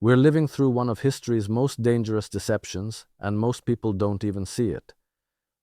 We're living through one of history's most dangerous deceptions, and most people don't even see it.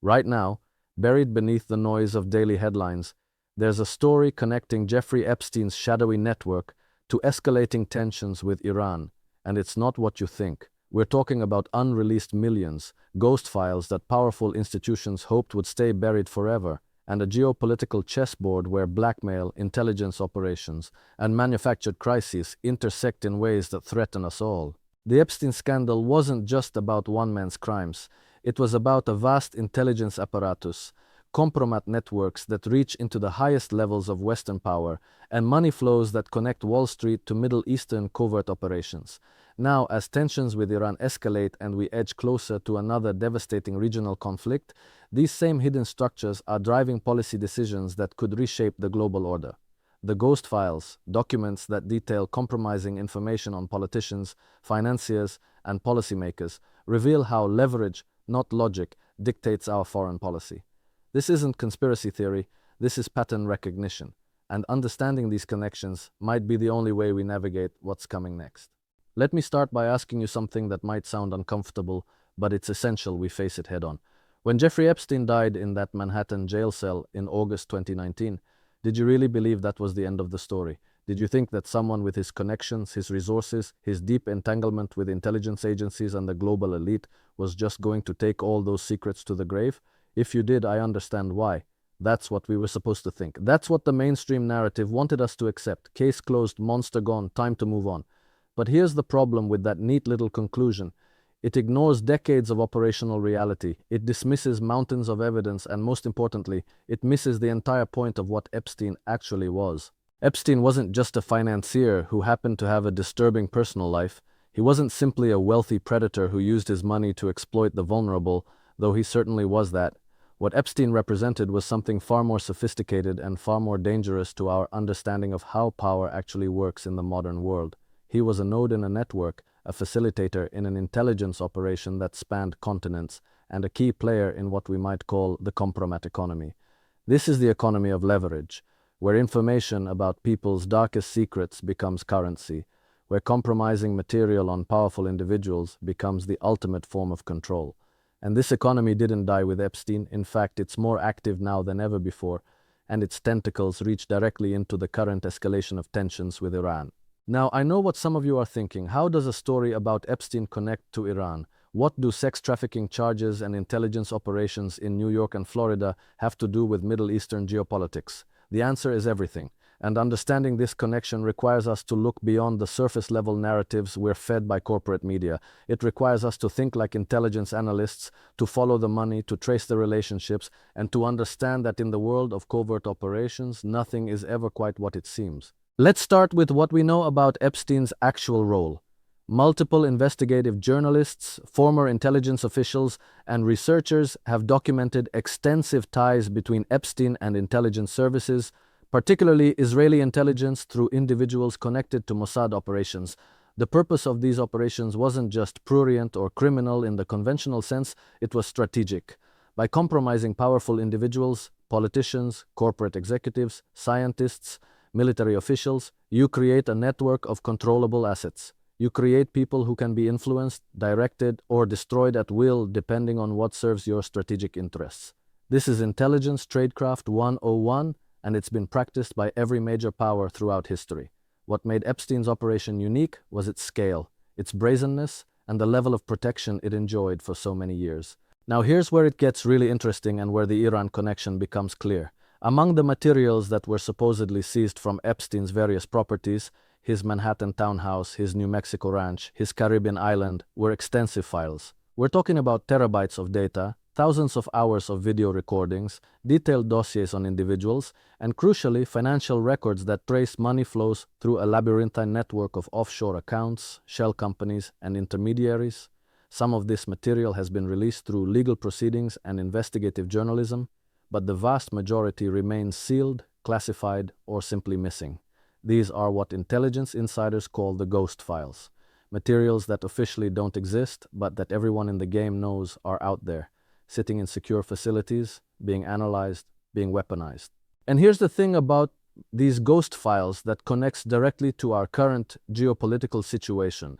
Right now, buried beneath the noise of daily headlines, there's a story connecting Jeffrey Epstein's shadowy network to escalating tensions with Iran, and it's not what you think. We're talking about unreleased millions, ghost files that powerful institutions hoped would stay buried forever, and a geopolitical chessboard where blackmail, intelligence operations, and manufactured crises intersect in ways that threaten us all. The Epstein scandal wasn't just about one man's crimes. It was about a vast intelligence apparatus, compromat networks that reach into the highest levels of Western power, and money flows that connect Wall Street to Middle Eastern covert operations. Now, as tensions with Iran escalate and we edge closer to another devastating regional conflict, these same hidden structures are driving policy decisions that could reshape the global order. The Ghost Files, documents that detail compromising information on politicians, financiers, and policymakers, reveal how leverage, not logic, dictates our foreign policy. This isn't conspiracy theory, this is pattern recognition, and understanding these connections might be the only way we navigate what's coming next. Let me start by asking you something that might sound uncomfortable, but it's essential we face it head on. When Jeffrey Epstein died in that Manhattan jail cell in August 2019, did you really believe that was the end of the story? Did you think that someone with his connections, his resources, his deep entanglement with intelligence agencies and the global elite was just going to take all those secrets to the grave? If you did, I understand why. That's what we were supposed to think. That's what the mainstream narrative wanted us to accept. Case closed, monster gone, time to move on. But here's the problem with that neat little conclusion. It ignores decades of operational reality, it dismisses mountains of evidence, and most importantly, it misses the entire point of what Epstein actually was. Epstein wasn't just a financier who happened to have a disturbing personal life. He wasn't simply a wealthy predator who used his money to exploit the vulnerable, though he certainly was that. What Epstein represented was something far more sophisticated and far more dangerous to our understanding of how power actually works in the modern world. He was a node in a network, a facilitator in an intelligence operation that spanned continents, and a key player in what we might call the compromat economy. This is the economy of leverage, where information about people's darkest secrets becomes currency, where compromising material on powerful individuals becomes the ultimate form of control. And this economy didn't die with Epstein. In fact, it's more active now than ever before, and its tentacles reach directly into the current escalation of tensions with Iran. Now, I know what some of you are thinking. How does a story about Epstein connect to Iran? What do sex trafficking charges and intelligence operations in New York and Florida have to do with Middle Eastern geopolitics? The answer is everything. And understanding this connection requires us to look beyond the surface-level narratives we're fed by corporate media. It requires us to think like intelligence analysts, to follow the money, to trace the relationships, and to understand that in the world of covert operations, nothing is ever quite what it seems. Let's start with what we know about Epstein's actual role. Multiple investigative journalists, former intelligence officials, and researchers have documented extensive ties between Epstein and intelligence services, particularly Israeli intelligence through individuals connected to Mossad operations. The purpose of these operations wasn't just prurient or criminal in the conventional sense, it was strategic. By compromising powerful individuals, politicians, corporate executives, scientists, military officials, you create a network of controllable assets. You create people who can be influenced, directed, or destroyed at will depending on what serves your strategic interests. This is intelligence tradecraft 101, and it's been practiced by every major power throughout history. What made Epstein's operation unique was its scale, its brazenness, and the level of protection it enjoyed for so many years. Now here's where it gets really interesting and where the Iran connection becomes clear. Among the materials that were supposedly seized from Epstein's various properties, his Manhattan townhouse, his New Mexico ranch, his Caribbean island, were extensive files. We're talking about terabytes of data, thousands of hours of video recordings, detailed dossiers on individuals, and crucially, financial records that trace money flows through a labyrinthine network of offshore accounts, shell companies, and intermediaries. Some of this material has been released through legal proceedings and investigative journalism, but the vast majority remains sealed, classified, or simply missing. These are what intelligence insiders call the ghost files, materials that officially don't exist, but that everyone in the game knows are out there, sitting in secure facilities, being analyzed, being weaponized. And here's the thing about these ghost files that connects directly to our current geopolitical situation.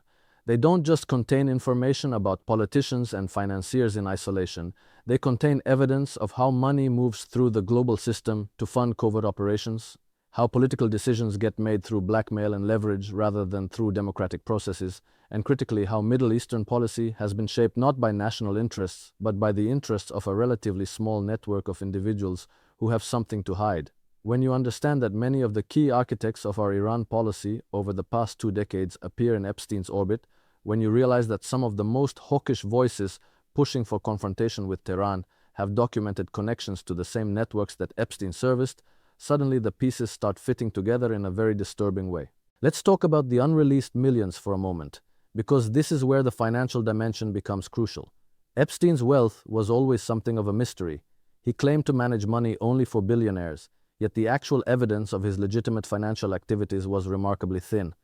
They don't just contain information about politicians and financiers in isolation. They contain evidence of how money moves through the global system to fund covert operations, how political decisions get made through blackmail and leverage rather than through democratic processes, and critically, how Middle Eastern policy has been shaped not by national interests, but by the interests of a relatively small network of individuals who have something to hide. When you understand that many of the key architects of our Iran policy over the past 2 decades appear in Epstein's orbit, when you realize that some of the most hawkish voices pushing for confrontation with Tehran have documented connections to the same networks that Epstein serviced, suddenly the pieces start fitting together in a very disturbing way. Let's talk about the unreleased millions for a moment, because this is where the financial dimension becomes crucial. Epstein's wealth was always something of a mystery. He claimed to manage money only for billionaires, yet the actual evidence of his legitimate financial activities was remarkably thin.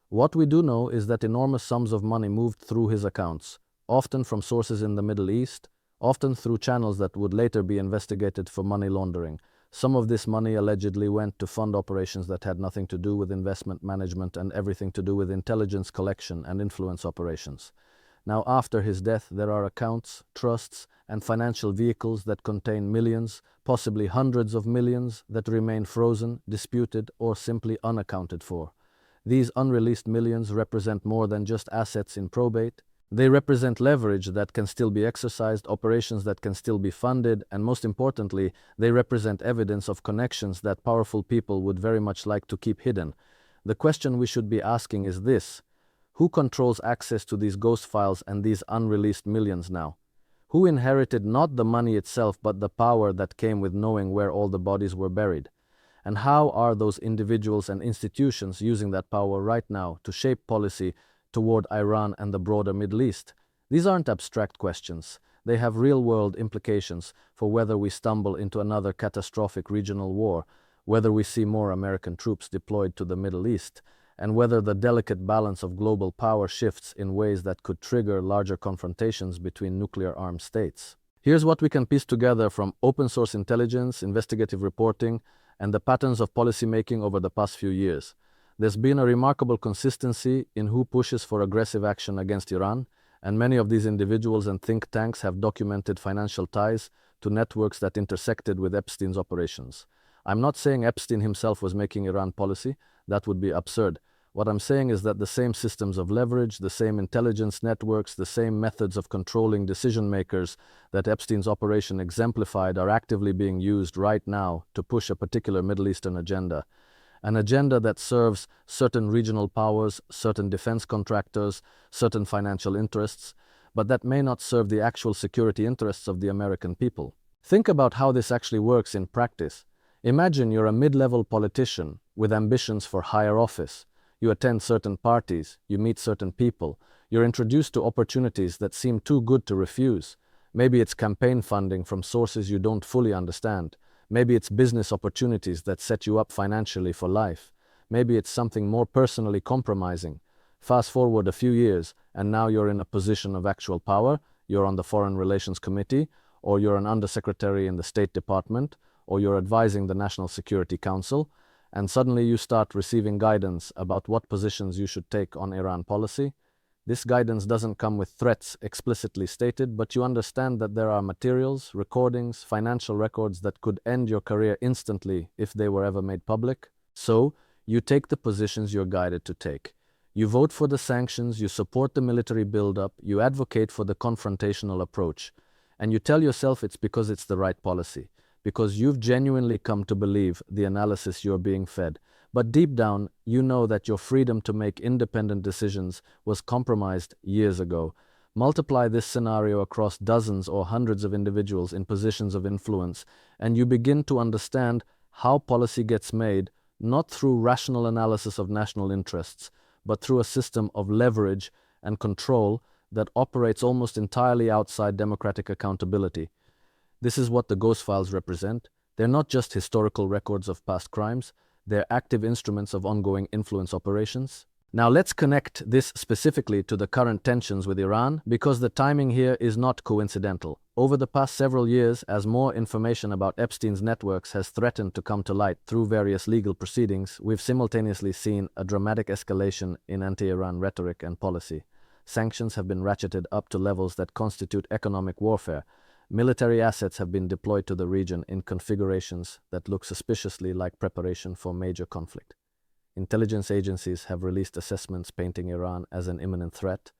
What we do know is that enormous sums of money moved through his accounts, often from sources in the Middle East, often through channels that would later be investigated for money laundering. Some of this money allegedly went to fund operations that had nothing to do with investment management and everything to do with intelligence collection and influence operations. Now, after his death, there are accounts, trusts, and financial vehicles that contain millions, possibly hundreds of millions, that remain frozen, disputed, or simply unaccounted for. These unreleased millions represent more than just assets in probate. They represent leverage that can still be exercised, operations that can still be funded, and most importantly, they represent evidence of connections that powerful people would very much like to keep hidden. The question we should be asking is this: who controls access to these ghost files and these unreleased millions now? Who inherited not the money itself but the power that came with knowing where all the bodies were buried? And how are those individuals and institutions using that power right now to shape policy toward Iran and the broader Middle East? These aren't abstract questions. They have real-world implications for whether we stumble into another catastrophic regional war, whether we see more American troops deployed to the Middle East, and whether the delicate balance of global power shifts in ways that could trigger larger confrontations between nuclear-armed states. Here's what we can piece together from open-source intelligence, investigative reporting, and the patterns of policymaking over the past few years. There's been a remarkable consistency in who pushes for aggressive action against Iran, and many of these individuals and think tanks have documented financial ties to networks that intersected with Epstein's operations. I'm not saying Epstein himself was making Iran policy. That would be absurd. What I'm saying is that the same systems of leverage, the same intelligence networks, the same methods of controlling decision makers that Epstein's operation exemplified are actively being used right now to push a particular Middle Eastern agenda. An agenda that serves certain regional powers, certain defense contractors, certain financial interests, but that may not serve the actual security interests of the American people. Think about how this actually works in practice. Imagine you're a mid-level politician with ambitions for higher office. You attend certain parties, you meet certain people, you're introduced to opportunities that seem too good to refuse. Maybe it's campaign funding from sources you don't fully understand. Maybe it's business opportunities that set you up financially for life. Maybe it's something more personally compromising. Fast forward a few years, and now you're in a position of actual power. You're on the Foreign Relations Committee, or you're an undersecretary in the State Department, or you're advising the National Security Council, and suddenly you start receiving guidance about what positions you should take on Iran policy. This guidance doesn't come with threats explicitly stated, but you understand that there are materials, recordings, financial records that could end your career instantly if they were ever made public. So, you take the positions you're guided to take. You vote for the sanctions, you support the military buildup, you advocate for the confrontational approach, and you tell yourself it's because it's the right policy, because you've genuinely come to believe the analysis you're being fed. But deep down, you know that your freedom to make independent decisions was compromised years ago. Multiply this scenario across dozens or hundreds of individuals in positions of influence, and you begin to understand how policy gets made, not through rational analysis of national interests, but through a system of leverage and control that operates almost entirely outside democratic accountability. This is what the Ghost Files represent. They're not just historical records of past crimes. They're active instruments of ongoing influence operations. Now let's connect this specifically to the current tensions with Iran, because the timing here is not coincidental. Over the past several years, as more information about Epstein's networks has threatened to come to light through various legal proceedings, we've simultaneously seen a dramatic escalation in anti-Iran rhetoric and policy. Sanctions have been ratcheted up to levels that constitute economic warfare. Military assets have been deployed to the region in configurations that look suspiciously like preparation for major conflict. Intelligence agencies have released assessments painting Iran as an imminent threat,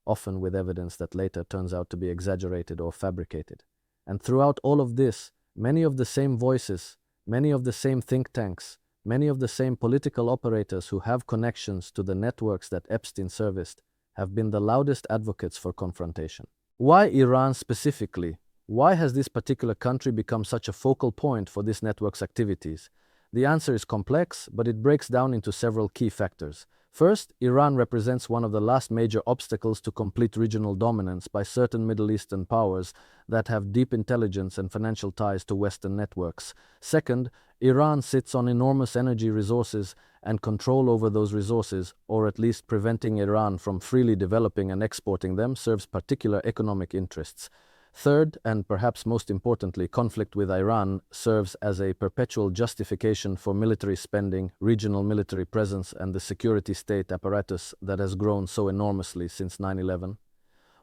often with evidence that later turns out to be exaggerated or fabricated. And throughout all of this, many of the same voices, many of the same think tanks, many of the same political operators who have connections to the networks that Epstein serviced have been the loudest advocates for confrontation. Why Iran specifically? Why has this particular country become such a focal point for this network's activities? The answer is complex, but it breaks down into several key factors. First, Iran represents one of the last major obstacles to complete regional dominance by certain Middle Eastern powers that have deep intelligence and financial ties to Western networks. Second, Iran sits on enormous energy resources and control over those resources, or at least preventing Iran from freely developing and exporting them, serves particular economic interests. Third, and perhaps most importantly, conflict with Iran serves as a perpetual justification for military spending, regional military presence, and the security state apparatus that has grown so enormously since 9/11.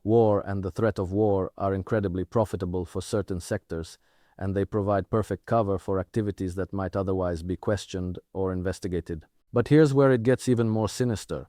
War and the threat of war are incredibly profitable for certain sectors, and they provide perfect cover for activities that might otherwise be questioned or investigated. But here's where it gets even more sinister.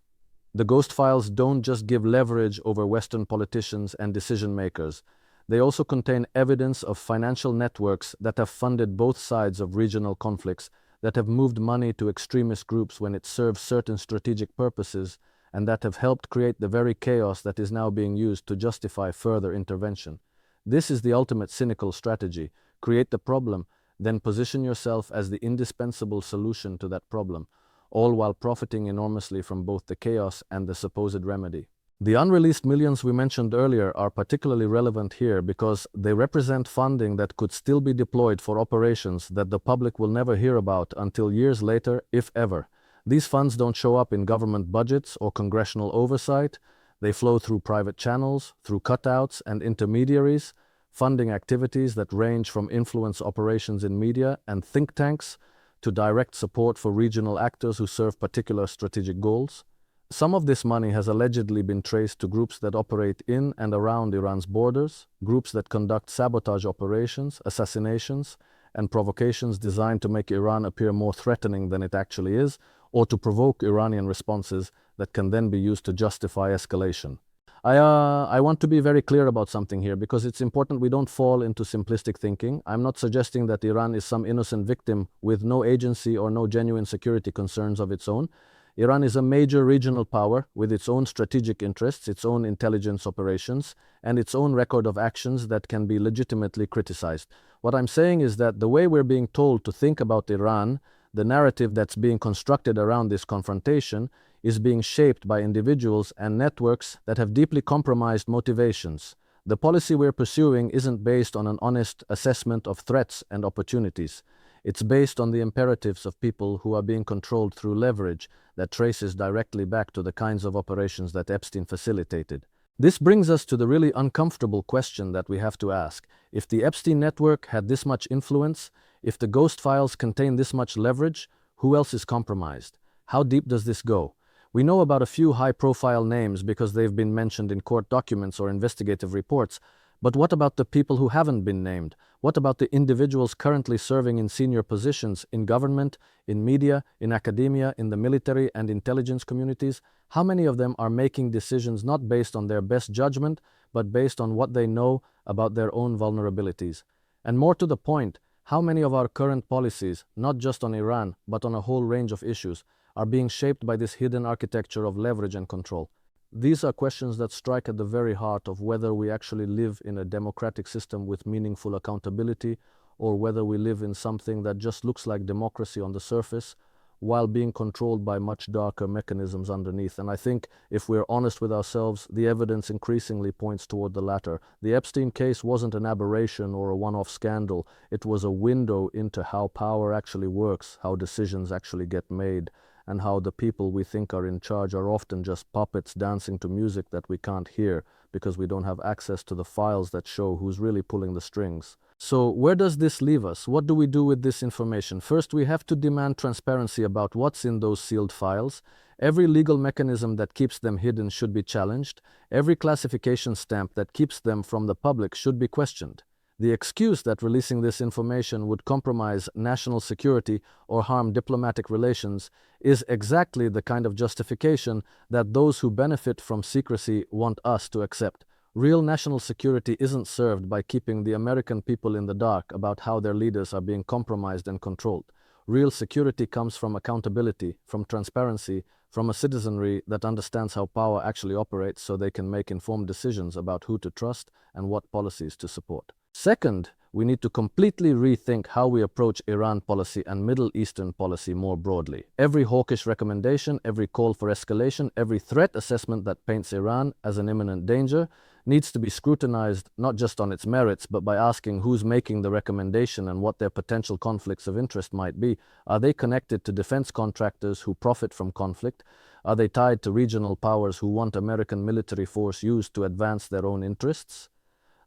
The Ghost Files don't just give leverage over Western politicians and decision makers. They also contain evidence of financial networks that have funded both sides of regional conflicts, that have moved money to extremist groups when it serves certain strategic purposes, and that have helped create the very chaos that is now being used to justify further intervention. This is the ultimate cynical strategy. Create the problem, then position yourself as the indispensable solution to that problem, all while profiting enormously from both the chaos and the supposed remedy. The unreleased millions we mentioned earlier are particularly relevant here because they represent funding that could still be deployed for operations that the public will never hear about until years later, if ever. These funds don't show up in government budgets or congressional oversight. They flow through private channels, through cutouts and intermediaries, funding activities that range from influence operations in media and think tanks to direct support for regional actors who serve particular strategic goals. Some of this money has allegedly been traced to groups that operate in and around Iran's borders, groups that conduct sabotage operations, assassinations, and provocations designed to make Iran appear more threatening than it actually is, or to provoke Iranian responses that can then be used to justify escalation. I want to be very clear about something here because it's important we don't fall into simplistic thinking. I'm not suggesting that Iran is some innocent victim with no agency or no genuine security concerns of its own. Iran is a major regional power with its own strategic interests, its own intelligence operations, and its own record of actions that can be legitimately criticized. What I'm saying is that the way we're being told to think about Iran, the narrative that's being constructed around this confrontation, is being shaped by individuals and networks that have deeply compromised motivations. The policy we're pursuing isn't based on an honest assessment of threats and opportunities. It's based on the imperatives of people who are being controlled through leverage that traces directly back to the kinds of operations that Epstein facilitated. This brings us to the really uncomfortable question that we have to ask. If the Epstein network had this much influence, if the Ghost Files contain this much leverage, who else is compromised? How deep does this go? We know about a few high-profile names because they've been mentioned in court documents or investigative reports, but what about the people who haven't been named? What about the individuals currently serving in senior positions in government, in media, in academia, in the military and intelligence communities? How many of them are making decisions not based on their best judgment, but based on what they know about their own vulnerabilities? And more to the point, how many of our current policies, not just on Iran, but on a whole range of issues, are being shaped by this hidden architecture of leverage and control? These are questions that strike at the very heart of whether we actually live in a democratic system with meaningful accountability, or whether we live in something that just looks like democracy on the surface, while being controlled by much darker mechanisms underneath. And I think, if we're honest with ourselves, the evidence increasingly points toward the latter. The Epstein case wasn't an aberration or a one-off scandal. It was a window into how power actually works, how decisions actually get made, and how the people we think are in charge are often just puppets dancing to music that we can't hear because we don't have access to the files that show who's really pulling the strings. So where does this leave us? What do we do with this information? First, we have to demand transparency about what's in those sealed files. Every legal mechanism that keeps them hidden should be challenged. Every classification stamp that keeps them from the public should be questioned. The excuse that releasing this information would compromise national security or harm diplomatic relations is exactly the kind of justification that those who benefit from secrecy want us to accept. Real national security isn't served by keeping the American people in the dark about how their leaders are being compromised and controlled. Real security comes from accountability, from transparency, from a citizenry that understands how power actually operates so they can make informed decisions about who to trust and what policies to support. Second, we need to completely rethink how we approach Iran policy and Middle Eastern policy more broadly. Every hawkish recommendation, every call for escalation, every threat assessment that paints Iran as an imminent danger needs to be scrutinized not just on its merits, but by asking who's making the recommendation and what their potential conflicts of interest might be. Are they connected to defense contractors who profit from conflict? Are they tied to regional powers who want American military force used to advance their own interests?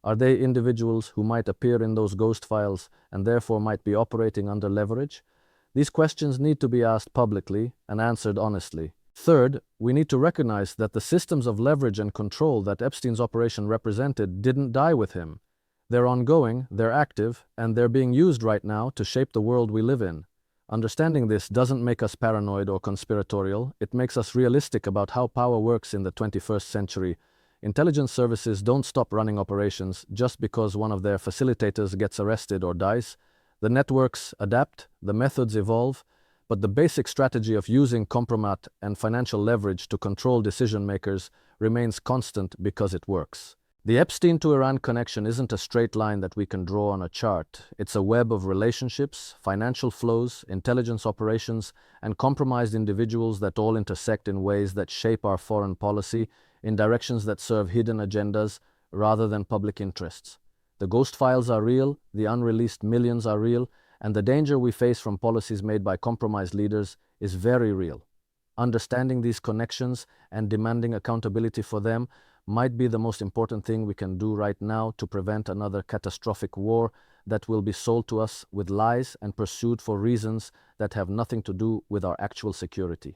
Are they individuals who might appear in those ghost files and therefore might be operating under leverage? These questions need to be asked publicly and answered honestly. Third, we need to recognize that the systems of leverage and control that Epstein's operation represented didn't die with him. They're ongoing, they're active, and they're being used right now to shape the world we live in. Understanding this doesn't make us paranoid or conspiratorial. It makes us realistic about how power works in the 21st century. Intelligence services don't stop running operations just because one of their facilitators gets arrested or dies. The networks adapt, the methods evolve, but the basic strategy of using compromat and financial leverage to control decision makers remains constant because it works. The Epstein to Iran connection isn't a straight line that we can draw on a chart. It's a web of relationships, financial flows, intelligence operations, and compromised individuals that all intersect in ways that shape our foreign policy in directions that serve hidden agendas rather than public interests. The ghost files are real, the unreleased millions are real, and the danger we face from policies made by compromised leaders is very real. Understanding these connections and demanding accountability for them might be the most important thing we can do right now to prevent another catastrophic war that will be sold to us with lies and pursued for reasons that have nothing to do with our actual security.